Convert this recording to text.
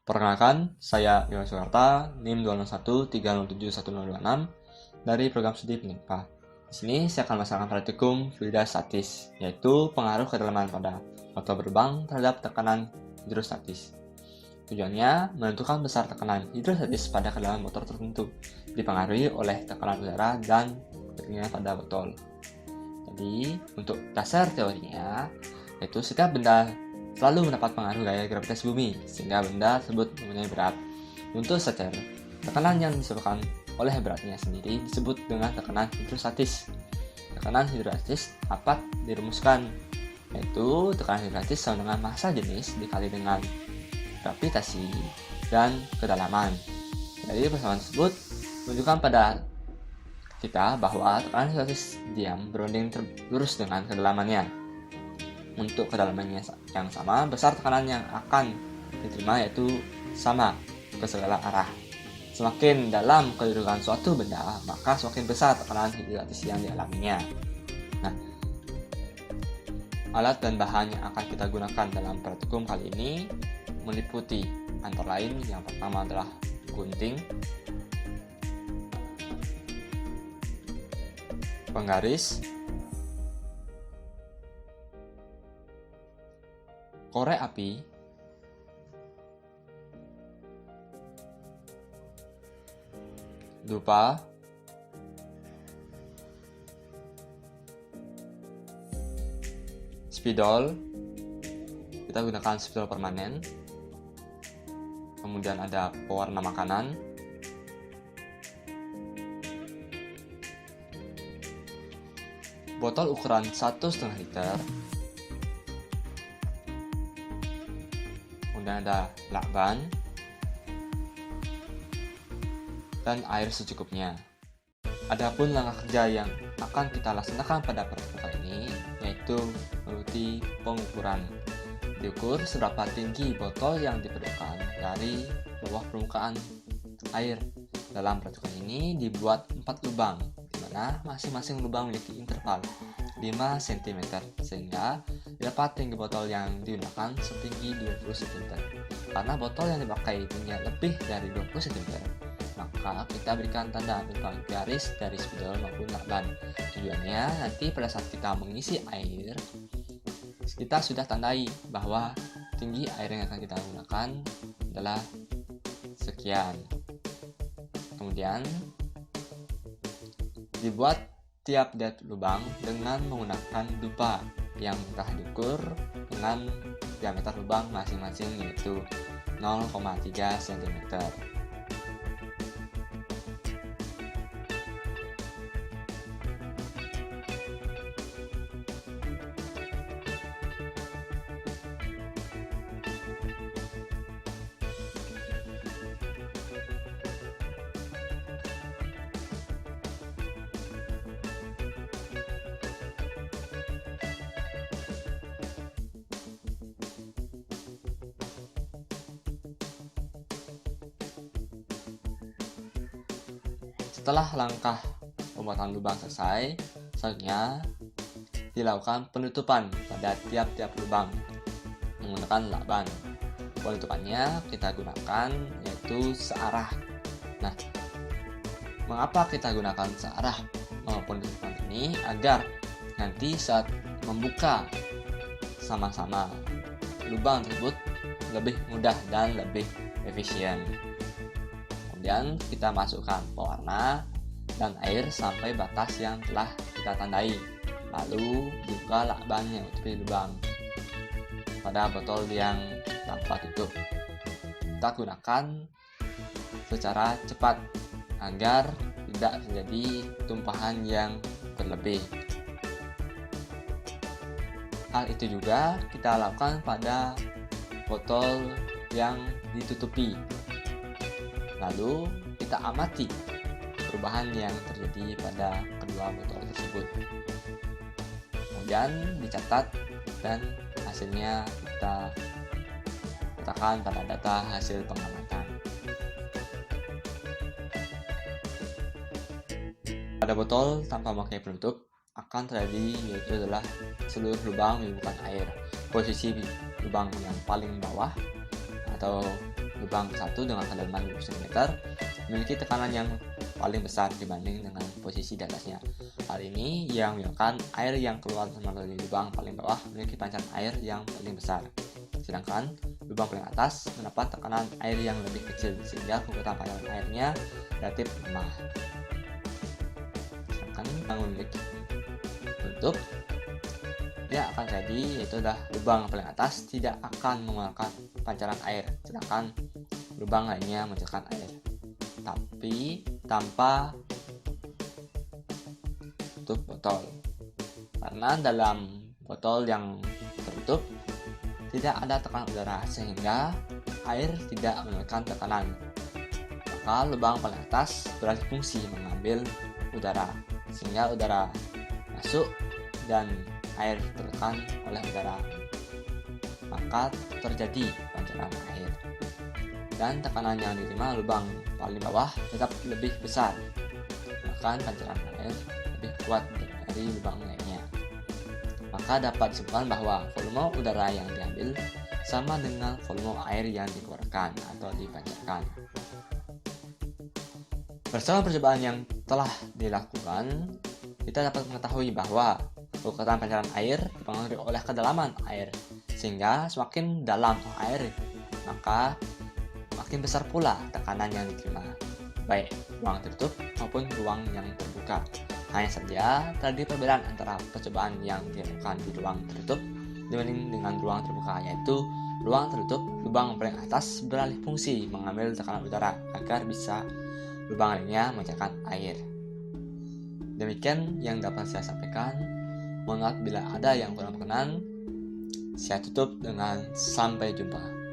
Perkenalkan, saya Bima Suharta, NIM 201307126 dari program studi Penikpa. Di sini saya akan melaksanakan praktikum fluidostatis, yaitu pengaruh kedalaman pada botol berlubang terhadap tekanan hidrostatis. Tujuannya menentukan besar tekanan hidrostatis pada kedalaman botol tertentu, dipengaruhi oleh tekanan udara dan kedinginan pada botol. Jadi, untuk dasar teorinya, yaitu setiap benda selalu mendapat pengaruh gaya gravitasi bumi, sehingga benda tersebut mempunyai berat. Untuk seter, tekanan yang disebabkan oleh beratnya sendiri disebut dengan tekanan hidrostatis. Tekanan hidrostatis dapat dirumuskan, yaitu tekanan hidrostatis sama dengan massa jenis dikali dengan gravitasi dan kedalaman. Jadi persamaan tersebut menunjukkan pada kita bahwa tekanan hidrostatis diam berbanding lurus dengan kedalamannya. Untuk kedalamannya yang sama, besar tekanan yang akan diterima yaitu sama ke segala arah. Semakin dalam kedudukan suatu benda, maka semakin besar tekanan hidrostatis yang dialaminya. Nah, alat dan bahan yang akan kita gunakan dalam praktikum kali ini meliputi antara lain yang pertama adalah gunting, penggaris, korek api, dupa, spidol, kita gunakan spidol permanen, kemudian ada pewarna makanan, botol ukuran 1,5 liter, kemudian ada lakban, dan air secukupnya. Adapun langkah kerja yang akan kita laksanakan pada praktikum ini yaitu meliputi pengukuran. Diukur seberapa tinggi botol yang diperlukan dari bawah permukaan air. Dalam praktikum ini dibuat 4 lubang, di mana masing-masing lubang memiliki interval 5 cm, sehingga dapat tinggi botol yang digunakan setinggi 20 cm. Karena botol yang dipakai tingginya lebih dari 20 cm, maka kita berikan tanda berupa garis dari spidol maupun lakban. Tujuannya nanti pada saat kita mengisi air, kita sudah tandai bahwa tinggi air yang akan kita gunakan adalah sekian. Kemudian dibuat tiap lubang dengan menggunakan dupa yang telah diukur dengan diameter lubang masing-masing yaitu 0,3 cm. Setelah langkah pembuatan lubang selesai, selanjutnya dilakukan penutupan pada tiap-tiap lubang menggunakan lakban. Penutupannya kita gunakan yaitu searah. Nah, mengapa kita gunakan searah penutupan ini? Agar nanti saat membuka sama-sama lubang tersebut lebih mudah dan lebih efisien. Kemudian kita masukkan pewarna dan air sampai batas yang telah kita tandai. Lalu buka lakban yang menutupi lubang pada botol yang tanpa tutup. Kita gunakan secara cepat agar tidak terjadi tumpahan yang berlebih. Hal itu juga kita lakukan pada botol yang ditutupi. Lalu kita amati perubahan yang terjadi pada kedua botol tersebut. Kemudian dicatat dan hasilnya kita letakkan pada data hasil pengamatan. Pada botol tanpa memakai penutup akan terjadi yaitu adalah seluruh lubang menyembuhkan air. Posisi lubang yang paling bawah atau lubang satu dengan kedalaman 20 cm memiliki tekanan yang paling besar dibanding dengan posisi di atasnya. Hal ini yang menyebabkan air yang keluar melalui lubang paling bawah memiliki pancaran air yang paling besar, sedangkan lubang paling atas mendapat tekanan air yang lebih kecil sehingga kekuatan pancaran airnya relatif lemah. Sedangkan yang memiliki tutup dia akan jadi, yaitu adalah lubang paling atas tidak akan mengeluarkan pancaran air, sedangkan lubang lainnya menghasilkan air, tapi tanpa tutup botol. Karena dalam botol yang tertutup tidak ada tekanan udara sehingga air tidak menekan tekanan, maka lubang paling atas beralih fungsi mengambil udara sehingga udara masuk dan air tertekan oleh udara, maka terjadi pancaran air, dan tekanan yang diterima lubang paling bawah tetap lebih besar, bahkan pancaran air lebih kuat dari lubang lainnya. Maka dapat disimpulkan bahwa volume udara yang diambil sama dengan volume air yang dikeluarkan atau dipancarkan. Bersama percobaan yang telah dilakukan, kita dapat mengetahui bahwa kekuatan pancaran air dipengaruhi oleh kedalaman air, sehingga semakin dalam air maka makin besar pula tekanan yang diterima, baik ruang tertutup maupun ruang yang terbuka. Hanya saja terjadi perbedaan antara percobaan yang dilakukan di ruang tertutup dibanding dengan ruang terbuka, yaitu ruang tertutup lubang paling atas beralih fungsi mengambil tekanan udara agar bisa lubang lainnya memancarkan air. Demikian yang dapat saya sampaikan. Mohon maaf bila ada yang kurang berkenan. Saya tutup dengan sampai jumpa.